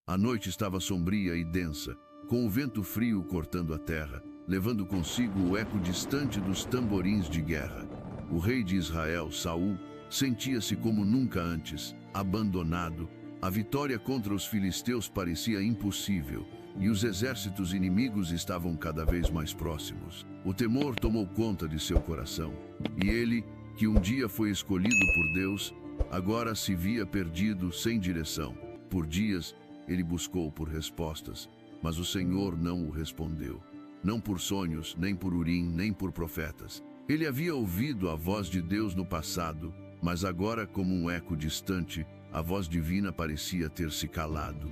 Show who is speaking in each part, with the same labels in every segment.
Speaker 1: A noite estava sombria e densa, com o vento frio cortando a terra, levando consigo o eco distante dos tamborins de guerra. O rei de Israel, Saul, sentia-se como nunca antes, abandonado. A vitória contra os filisteus parecia impossível, e os exércitos inimigos estavam cada vez mais próximos. O temor tomou conta de seu coração, e ele, que um dia foi escolhido por Deus, agora se via perdido, sem direção. Por dias, ele buscou por respostas, mas o Senhor não o respondeu. Não por sonhos, nem por Urim, nem por profetas. Ele havia ouvido a voz de Deus no passado, mas agora, como um eco distante, a voz divina parecia ter se calado.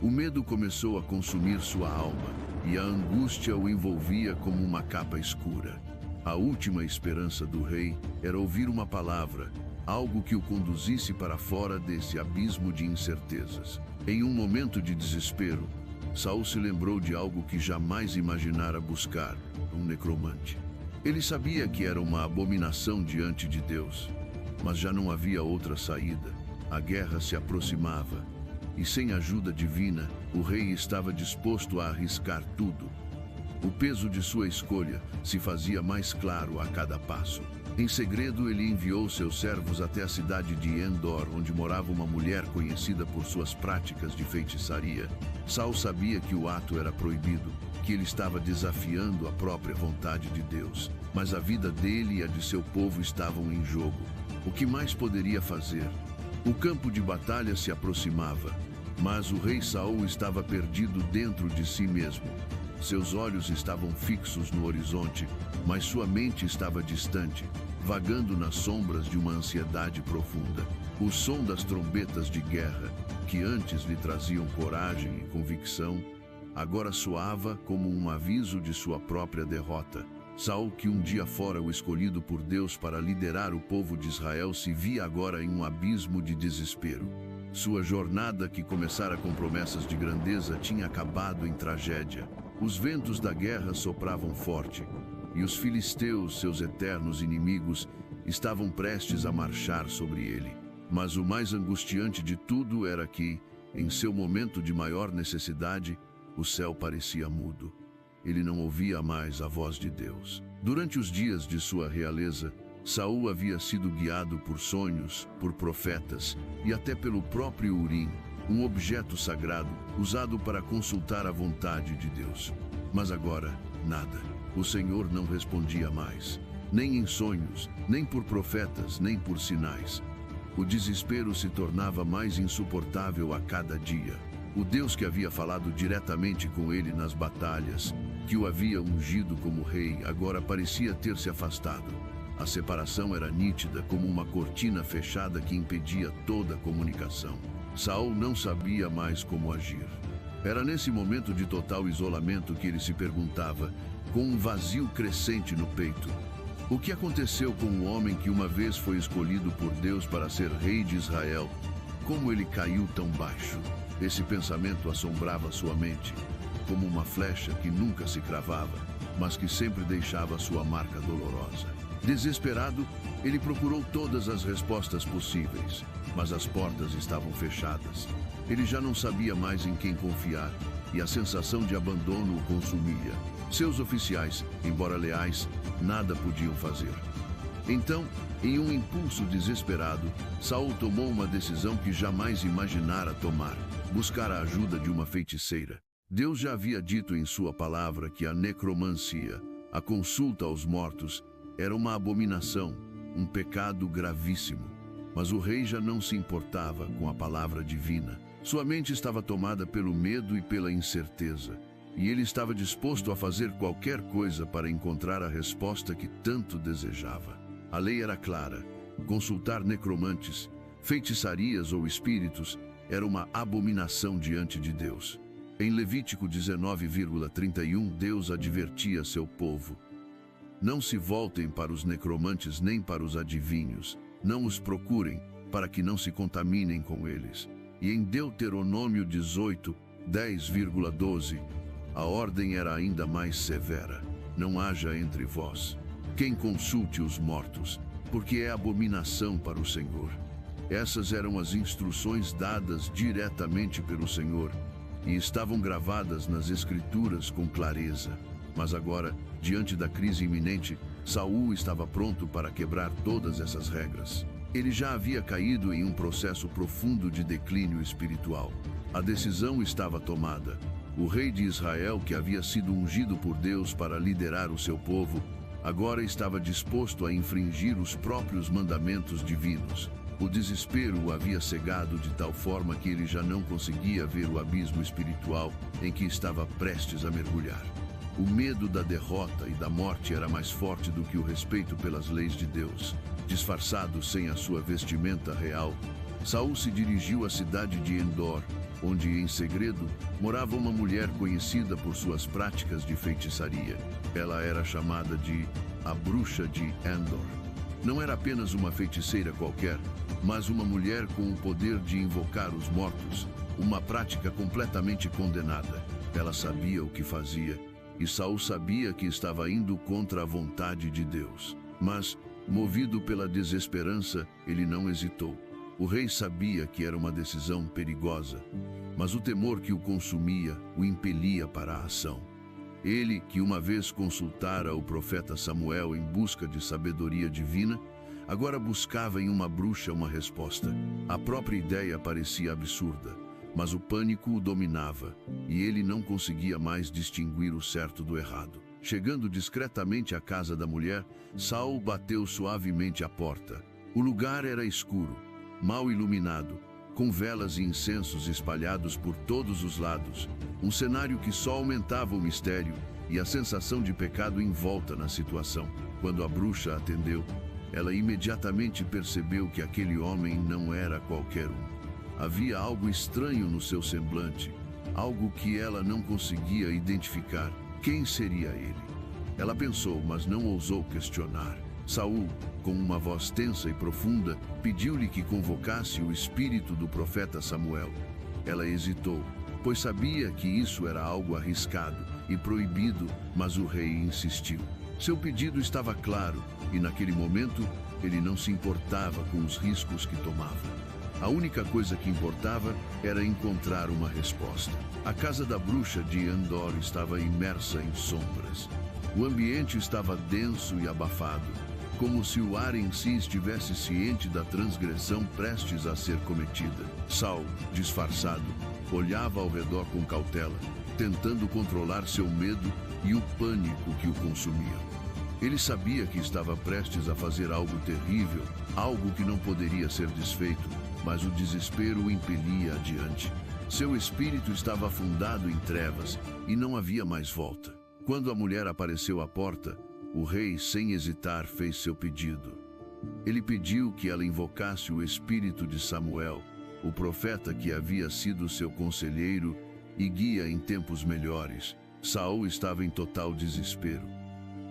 Speaker 1: O medo começou a consumir sua alma, e a angústia o envolvia como uma capa escura. A última esperança do rei era ouvir uma palavra, algo que o conduzisse para fora desse abismo de incertezas. Em um momento de desespero, Saul se lembrou de algo que jamais imaginara buscar, um necromante. Ele sabia que era uma abominação diante de Deus, mas já não havia outra saída. A guerra se aproximava, e sem ajuda divina, o rei estava disposto a arriscar tudo. O peso de sua escolha se fazia mais claro a cada passo. Em segredo, ele enviou seus servos até a cidade de Endor, onde morava uma mulher conhecida por suas práticas de feitiçaria. Saul sabia que o ato era proibido, que ele estava desafiando a própria vontade de Deus. Mas a vida dele e a de seu povo estavam em jogo. O que mais poderia fazer? O campo de batalha se aproximava, mas o rei Saul estava perdido dentro de si mesmo. Seus olhos estavam fixos no horizonte, mas sua mente estava distante, vagando nas sombras de uma ansiedade profunda. O som das trombetas de guerra, que antes lhe traziam coragem e convicção, agora soava como um aviso de sua própria derrota. Saul, que um dia fora o escolhido por Deus para liderar o povo de Israel, se via agora em um abismo de desespero. Sua jornada, que começara com promessas de grandeza, tinha acabado em tragédia. Os ventos da guerra sopravam forte, e os filisteus, seus eternos inimigos, estavam prestes a marchar sobre ele. Mas o mais angustiante de tudo era que, em seu momento de maior necessidade, o céu parecia mudo. Ele não ouvia mais a voz de Deus. Durante os dias de sua realeza, Saul havia sido guiado por sonhos, por profetas e até pelo próprio Urim, um objeto sagrado usado para consultar a vontade de Deus. Mas agora, nada. O Senhor não respondia mais, nem em sonhos, nem por profetas, nem por sinais. O desespero se tornava mais insuportável a cada dia. O Deus que havia falado diretamente com ele nas batalhas, que o havia ungido como rei, agora parecia ter se afastado. A separação era nítida, como uma cortina fechada que impedia toda a comunicação. Saul não sabia mais como agir. Era nesse momento de total isolamento que ele se perguntava, com um vazio crescente no peito: o que aconteceu com o homem que uma vez foi escolhido por Deus para ser rei de Israel? Como ele caiu tão baixo? Esse pensamento assombrava sua mente, como uma flecha que nunca se cravava, mas que sempre deixava sua marca dolorosa. Desesperado, ele procurou todas as respostas possíveis, mas as portas estavam fechadas. Ele já não sabia mais em quem confiar, e a sensação de abandono o consumia. Seus oficiais, embora leais, nada podiam fazer. Então, em um impulso desesperado, Saul tomou uma decisão que jamais imaginara tomar: buscar a ajuda de uma feiticeira. Deus já havia dito em sua palavra que a necromancia, a consulta aos mortos, era uma abominação, um pecado gravíssimo. Mas o rei já não se importava com a palavra divina. Sua mente estava tomada pelo medo e pela incerteza, e ele estava disposto a fazer qualquer coisa para encontrar a resposta que tanto desejava. A lei era clara: consultar necromantes, feitiçarias ou espíritos era uma abominação diante de Deus. Em Levítico 19:31, Deus advertia seu povo: não se voltem para os necromantes nem para os adivinhos, não os procurem, para que não se contaminem com eles. E em Deuteronômio 18:10-12, a ordem era ainda mais severa: não haja entre vós quem consulte os mortos, porque é abominação para o Senhor. Essas eram as instruções dadas diretamente pelo Senhor e estavam gravadas nas Escrituras com clareza. Mas agora, diante da crise iminente, Saul estava pronto para quebrar todas essas regras. Ele já havia caído em um processo profundo de declínio espiritual. A decisão estava tomada. O rei de Israel, que havia sido ungido por Deus para liderar o seu povo, agora estava disposto a infringir os próprios mandamentos divinos. O desespero o havia cegado de tal forma que ele já não conseguia ver o abismo espiritual em que estava prestes a mergulhar. O medo da derrota e da morte era mais forte do que o respeito pelas leis de Deus. Disfarçado sem a sua vestimenta real, Saul se dirigiu à cidade de Endor, onde, em segredo, morava uma mulher conhecida por suas práticas de feitiçaria. Ela era chamada de a Bruxa de Endor. Não era apenas uma feiticeira qualquer, mas uma mulher com o poder de invocar os mortos, uma prática completamente condenada. Ela sabia o que fazia, e Saul sabia que estava indo contra a vontade de Deus. Mas, movido pela desesperança, ele não hesitou. O rei sabia que era uma decisão perigosa, mas o temor que o consumia o impelia para a ação. Ele, que uma vez consultara o profeta Samuel em busca de sabedoria divina, agora buscava em uma bruxa uma resposta. A própria ideia parecia absurda, mas o pânico o dominava, e ele não conseguia mais distinguir o certo do errado. Chegando discretamente à casa da mulher, Saul bateu suavemente à porta. O lugar era escuro, mal iluminado, com velas e incensos espalhados por todos os lados, um cenário que só aumentava o mistério e a sensação de pecado em volta na situação. Quando a bruxa atendeu, ela imediatamente percebeu que aquele homem não era qualquer um. Havia algo estranho no seu semblante, algo que ela não conseguia identificar. Quem seria ele? Ela pensou, mas não ousou questionar. Saul, com uma voz tensa e profunda, pediu-lhe que convocasse o espírito do profeta Samuel. Ela hesitou, pois sabia que isso era algo arriscado e proibido, mas o rei insistiu. Seu pedido estava claro, e naquele momento ele não se importava com os riscos que tomava. A única coisa que importava era encontrar uma resposta. A casa da bruxa de Endor estava imersa em sombras. O ambiente estava denso e abafado, como se o ar em si estivesse ciente da transgressão prestes a ser cometida. Saul, disfarçado, olhava ao redor com cautela, tentando controlar seu medo e o pânico que o consumia. Ele sabia que estava prestes a fazer algo terrível, algo que não poderia ser desfeito, mas o desespero o impelia adiante. Seu espírito estava afundado em trevas e não havia mais volta. Quando a mulher apareceu à porta, o rei, sem hesitar, fez seu pedido. Ele pediu que ela invocasse o espírito de Samuel, o profeta que havia sido seu conselheiro e guia em tempos melhores. Saul estava em total desespero.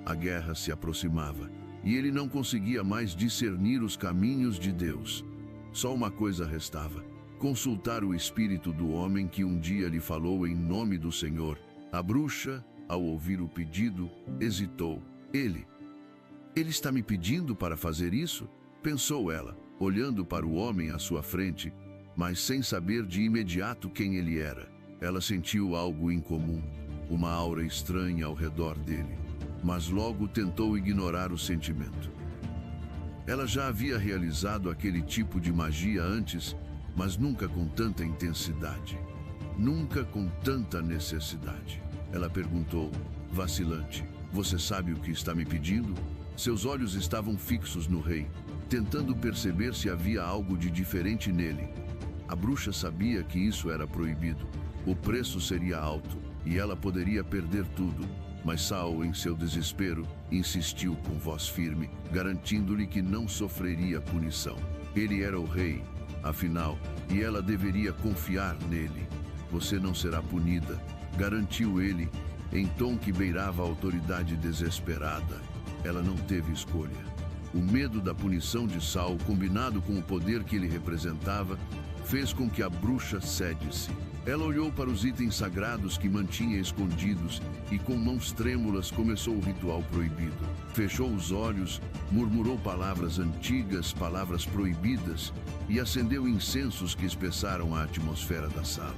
Speaker 1: A guerra se aproximava e ele não conseguia mais discernir os caminhos de Deus. Só uma coisa restava: consultar o espírito do homem que um dia lhe falou em nome do Senhor. A bruxa, ao ouvir o pedido, hesitou. Ele está me pedindo para fazer isso? Pensou ela, olhando para o homem à sua frente, mas sem saber de imediato quem ele era. Ela sentiu algo incomum, uma aura estranha ao redor dele, mas logo tentou ignorar o sentimento. Ela já havia realizado aquele tipo de magia antes, mas nunca com tanta intensidade, nunca com tanta necessidade. Ela perguntou, vacilante: "Você sabe o que está me pedindo?" Seus olhos estavam fixos no rei, tentando perceber se havia algo de diferente nele. A bruxa sabia que isso era proibido. O preço seria alto e ela poderia perder tudo. Mas Saul, em seu desespero, insistiu com voz firme, garantindo-lhe que não sofreria punição. Ele era o rei, afinal, e ela deveria confiar nele. "Você não será punida", garantiu ele, em tom que beirava a autoridade desesperada. Ela não teve escolha. O medo da punição de Saul, combinado com o poder que ele representava, fez com que a bruxa cedesse. Ela olhou para os itens sagrados que mantinha escondidos e com mãos trêmulas começou o ritual proibido. Fechou os olhos, murmurou palavras antigas, palavras proibidas e acendeu incensos que espessaram a atmosfera da sala.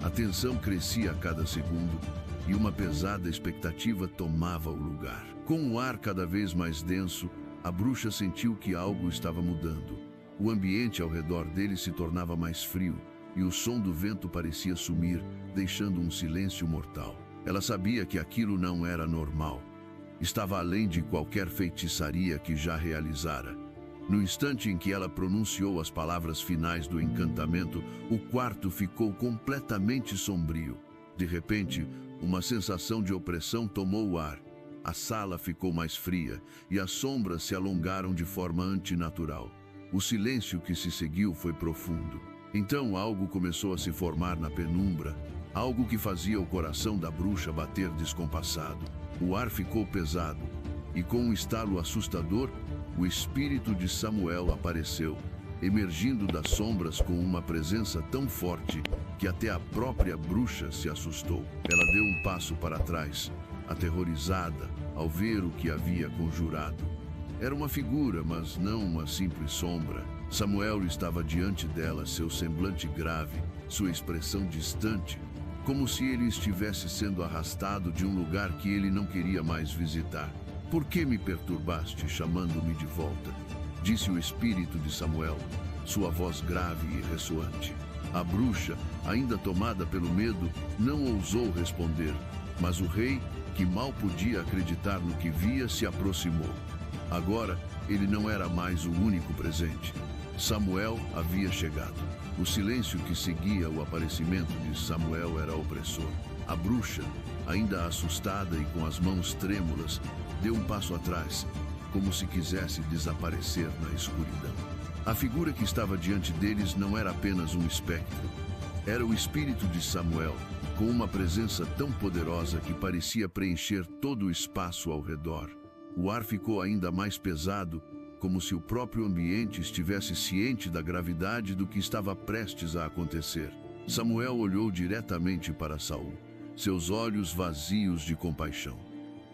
Speaker 1: A tensão crescia a cada segundo e uma pesada expectativa tomava o lugar. Com o ar cada vez mais denso, a bruxa sentiu que algo estava mudando. O ambiente ao redor dele se tornava mais frio e o som do vento parecia sumir, deixando um silêncio mortal. Ela sabia que aquilo não era normal. Estava além de qualquer feitiçaria que já realizara. No instante em que ela pronunciou as palavras finais do encantamento, o quarto ficou completamente sombrio. De repente, uma sensação de opressão tomou o ar. A sala ficou mais fria e as sombras se alongaram de forma antinatural. O silêncio que se seguiu foi profundo. Então algo começou a se formar na penumbra, algo que fazia o coração da bruxa bater descompassado. O ar ficou pesado e, com um estalo assustador, o espírito de Samuel apareceu, emergindo das sombras com uma presença tão forte que até a própria bruxa se assustou. Ela deu um passo para trás, aterrorizada ao ver o que havia conjurado. Era uma figura, mas não uma simples sombra. Samuel estava diante dela, seu semblante grave, sua expressão distante, como se ele estivesse sendo arrastado de um lugar que ele não queria mais visitar. "Por que me perturbaste, chamando-me de volta?" disse o espírito de Samuel, sua voz grave e ressoante. A bruxa, ainda tomada pelo medo, não ousou responder, mas o rei, que mal podia acreditar no que via, se aproximou. Agora, ele não era mais o único presente. Samuel havia chegado. O silêncio que seguia o aparecimento de Samuel era opressor. A bruxa, ainda assustada e com as mãos trêmulas, deu um passo atrás, como se quisesse desaparecer na escuridão. A figura que estava diante deles não era apenas um espectro. Era o espírito de Samuel, com uma presença tão poderosa que parecia preencher todo o espaço ao redor. O ar ficou ainda mais pesado, como se o próprio ambiente estivesse ciente da gravidade do que estava prestes a acontecer. Samuel olhou diretamente para Saul, seus olhos vazios de compaixão.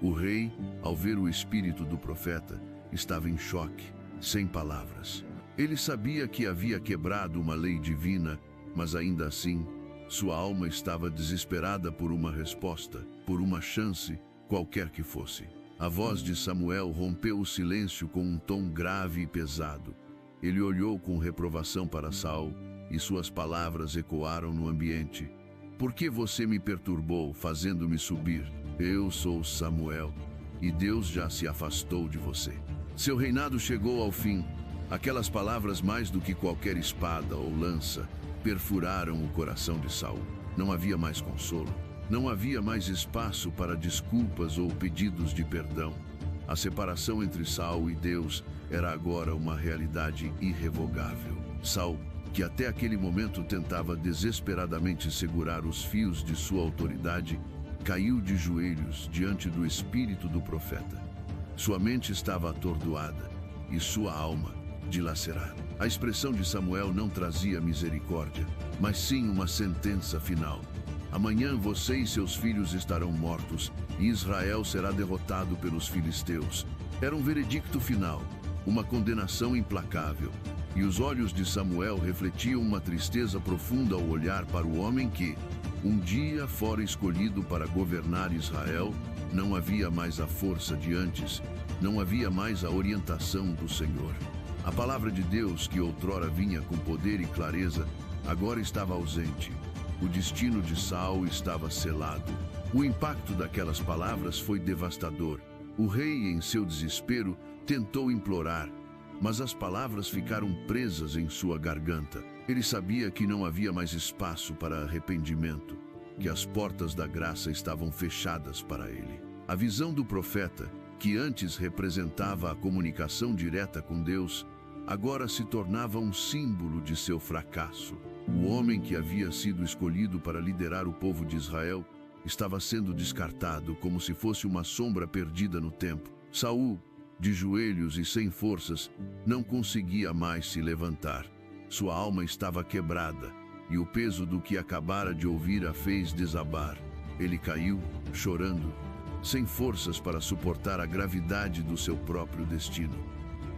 Speaker 1: O rei, ao ver o espírito do profeta, estava em choque, sem palavras. Ele sabia que havia quebrado uma lei divina, mas ainda assim, sua alma estava desesperada por uma resposta, por uma chance, qualquer que fosse. A voz de Samuel rompeu o silêncio com um tom grave e pesado. Ele olhou com reprovação para Saul e suas palavras ecoaram no ambiente. "Por que você me perturbou, fazendo-me subir? Eu sou Samuel, e Deus já se afastou de você. Seu reinado chegou ao fim." Aquelas palavras, mais do que qualquer espada ou lança, perfuraram o coração de Saul. Não havia mais consolo. Não havia mais espaço para desculpas ou pedidos de perdão. A separação entre Saul e Deus era agora uma realidade irrevogável. Saul, que até aquele momento tentava desesperadamente segurar os fios de sua autoridade, caiu de joelhos diante do espírito do profeta. Sua mente estava atordoada e sua alma dilacerada. A expressão de Samuel não trazia misericórdia, mas sim uma sentença final. "Amanhã você e seus filhos estarão mortos, e Israel será derrotado pelos filisteus." Era um veredicto final, uma condenação implacável. E os olhos de Samuel refletiam uma tristeza profunda ao olhar para o homem que, um dia fora escolhido para governar Israel, não havia mais a força de antes, não havia mais a orientação do Senhor. A palavra de Deus, que outrora vinha com poder e clareza, agora estava ausente. O destino de Saul estava selado. O impacto daquelas palavras foi devastador. O rei, em seu desespero, tentou implorar, mas as palavras ficaram presas em sua garganta. Ele sabia que não havia mais espaço para arrependimento, que as portas da graça estavam fechadas para ele. A visão do profeta, que antes representava a comunicação direta com Deus, agora se tornava um símbolo de seu fracasso. O homem que havia sido escolhido para liderar o povo de Israel estava sendo descartado como se fosse uma sombra perdida no tempo. Saul, de joelhos e sem forças, não conseguia mais se levantar. Sua alma estava quebrada e o peso do que acabara de ouvir a fez desabar. Ele caiu, chorando, sem forças para suportar a gravidade do seu próprio destino.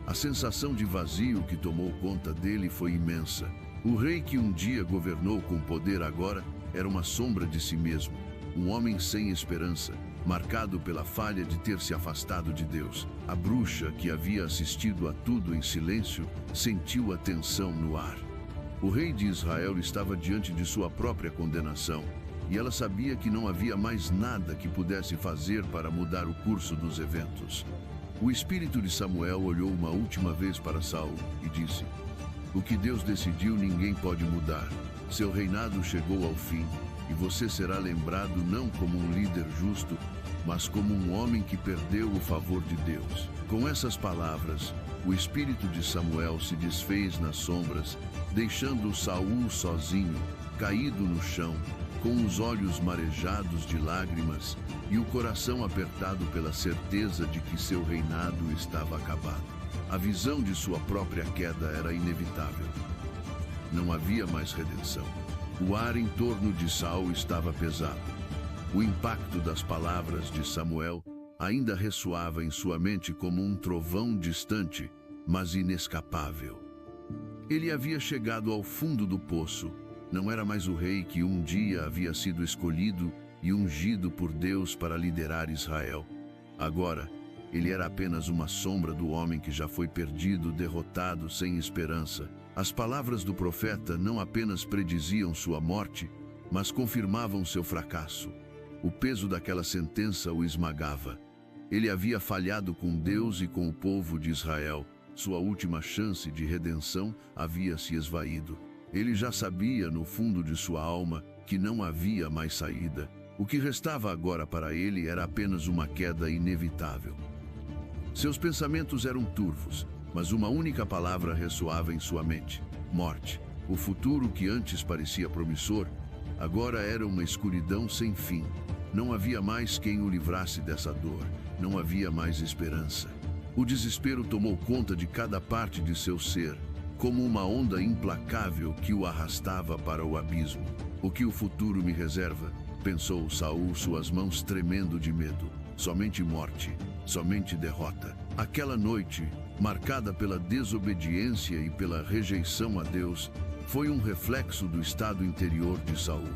Speaker 1: A sensação de vazio que tomou conta dele foi imensa. O rei que um dia governou com poder agora era uma sombra de si mesmo, um homem sem esperança, marcado pela falha de ter se afastado de Deus. A bruxa, que havia assistido a tudo em silêncio, sentiu a tensão no ar. O rei de Israel estava diante de sua própria condenação, e ela sabia que não havia mais nada que pudesse fazer para mudar o curso dos eventos. O espírito de Samuel olhou uma última vez para Saul e disse: "O que Deus decidiu ninguém pode mudar. Seu reinado chegou ao fim, e você será lembrado não como um líder justo, mas como um homem que perdeu o favor de Deus." Com essas palavras, o espírito de Samuel se desfez nas sombras, deixando Saul sozinho, caído no chão, com os olhos marejados de lágrimas e o coração apertado pela certeza de que seu reinado estava acabado. A visão de sua própria queda era inevitável. Não havia mais redenção. O ar em torno de Saul estava pesado. O impacto das palavras de Samuel ainda ressoava em sua mente como um trovão distante, mas inescapável. Ele havia chegado ao fundo do poço. Não era mais o rei que um dia havia sido escolhido e ungido por Deus para liderar Israel. Agora, ele era apenas uma sombra do homem que já foi perdido, derrotado, sem esperança. As palavras do profeta não apenas prediziam sua morte, mas confirmavam seu fracasso. O peso daquela sentença o esmagava. Ele havia falhado com Deus e com o povo de Israel. Sua última chance de redenção havia se esvaído. Ele já sabia, no fundo de sua alma, que não havia mais saída. O que restava agora para ele era apenas uma queda inevitável. Seus pensamentos eram turvos, mas uma única palavra ressoava em sua mente: morte. O futuro que antes parecia promissor, agora era uma escuridão sem fim. Não havia mais quem o livrasse dessa dor. Não havia mais esperança. O desespero tomou conta de cada parte de seu ser, como uma onda implacável que o arrastava para o abismo. "O que o futuro me reserva?", pensou Saul, suas mãos tremendo de medo. Somente morte, somente derrota. Aquela noite, marcada pela desobediência e pela rejeição a Deus, foi um reflexo do estado interior de Saul.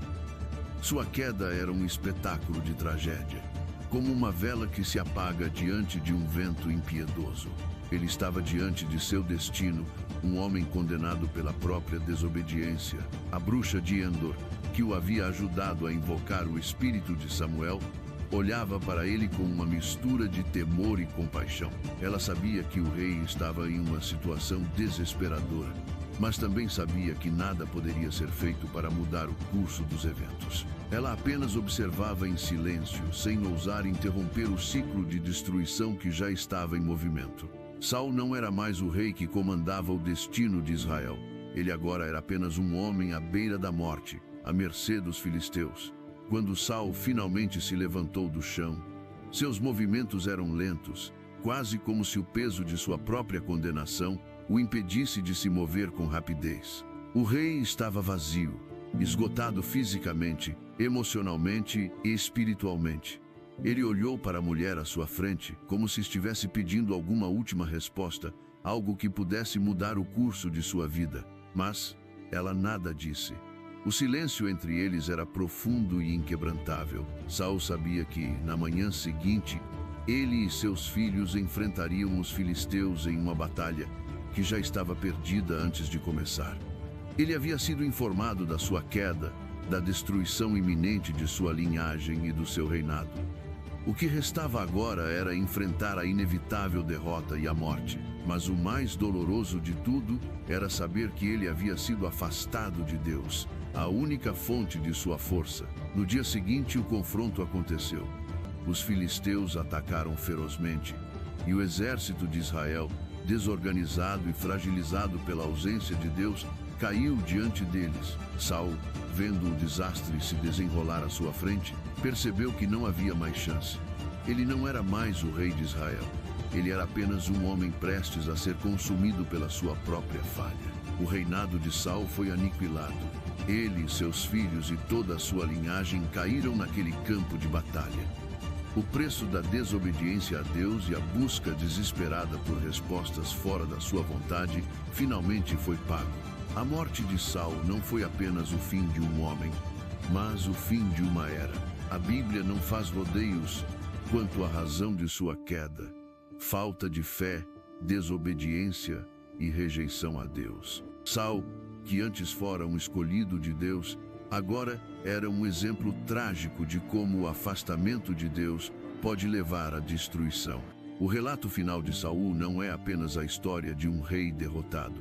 Speaker 1: Sua queda era um espetáculo de tragédia, como uma vela que se apaga diante de um vento impiedoso. Ele estava diante de seu destino, um homem condenado pela própria desobediência. A bruxa de Endor, que o havia ajudado a invocar o espírito de Samuel, olhava para ele com uma mistura de temor e compaixão. Ela sabia que o rei estava em uma situação desesperadora, mas também sabia que nada poderia ser feito para mudar o curso dos eventos. Ela apenas observava em silêncio, sem ousar interromper o ciclo de destruição que já estava em movimento. Saul não era mais o rei que comandava o destino de Israel. Ele agora era apenas um homem à beira da morte, à mercê dos filisteus. Quando Saul finalmente se levantou do chão, seus movimentos eram lentos, quase como se o peso de sua própria condenação o impedisse de se mover com rapidez. O rei estava vazio, esgotado fisicamente, emocionalmente e espiritualmente. Ele olhou para a mulher à sua frente, como se estivesse pedindo alguma última resposta, algo que pudesse mudar o curso de sua vida. Mas ela nada disse. O silêncio entre eles era profundo e inquebrantável. Saul sabia que, na manhã seguinte, ele e seus filhos enfrentariam os filisteus em uma batalha que já estava perdida antes de começar. Ele havia sido informado da sua queda, da destruição iminente de sua linhagem e do seu reinado. O que restava agora era enfrentar a inevitável derrota e a morte. Mas o mais doloroso de tudo era saber que ele havia sido afastado de Deus, a única fonte de sua força. No dia seguinte, o confronto aconteceu. Os filisteus atacaram ferozmente, e o exército de Israel, desorganizado e fragilizado pela ausência de Deus, caiu diante deles. Saul, vendo o desastre se desenrolar à sua frente, percebeu que não havia mais chance. Ele não era mais o rei de Israel. Ele era apenas um homem prestes a ser consumido pela sua própria falha. O reinado de Saul foi aniquilado, Ele, seus filhos e toda a sua linhagem caíram naquele campo de batalha. O preço da desobediência a Deus e a busca desesperada por respostas fora da sua vontade finalmente foi pago. A morte de Saul não foi apenas o fim de um homem, mas o fim de uma era. A Bíblia não faz rodeios quanto à razão de sua queda: falta de fé, desobediência e rejeição a Deus. Saul, que antes fora um escolhido de Deus, agora era um exemplo trágico de como o afastamento de Deus pode levar à destruição. O relato final de Saul não é apenas a história de um rei derrotado,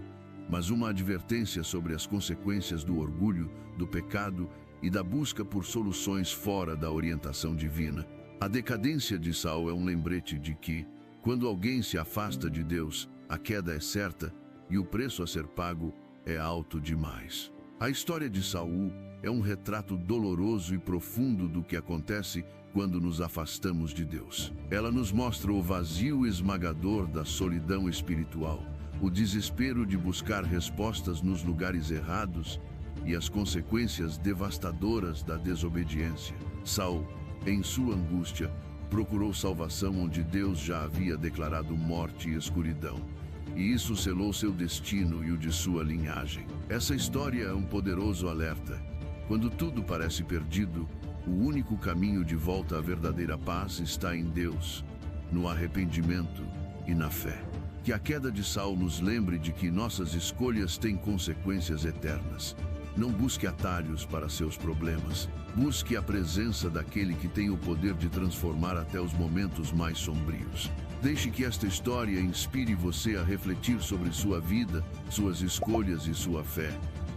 Speaker 1: mas uma advertência sobre as consequências do orgulho, do pecado e da busca por soluções fora da orientação divina. A decadência de Saul é um lembrete de que, quando alguém se afasta de Deus, a queda é certa e o preço a ser pago é alto demais. A história de Saul é um retrato doloroso e profundo do que acontece quando nos afastamos de Deus. Ela nos mostra o vazio esmagador da solidão espiritual, o desespero de buscar respostas nos lugares errados e as consequências devastadoras da desobediência. Saul, em sua angústia, procurou salvação onde Deus já havia declarado morte e escuridão. E isso selou seu destino e o de sua linhagem. Essa história é um poderoso alerta. Quando tudo parece perdido, o único caminho de volta à verdadeira paz está em Deus, no arrependimento e na fé. Que a queda de Saul nos lembre de que nossas escolhas têm consequências eternas. Não busque atalhos para seus problemas. Busque a presença daquele que tem o poder de transformar até os momentos mais sombrios. Deixe que esta história inspire você a refletir sobre sua vida, suas escolhas e sua fé.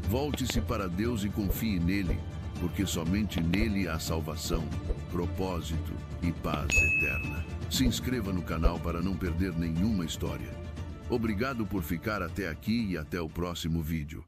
Speaker 1: Volte-se para Deus e confie nele, porque somente nele há salvação, propósito e paz eterna. Se inscreva no canal para não perder nenhuma história. Obrigado por ficar até aqui e até o próximo vídeo.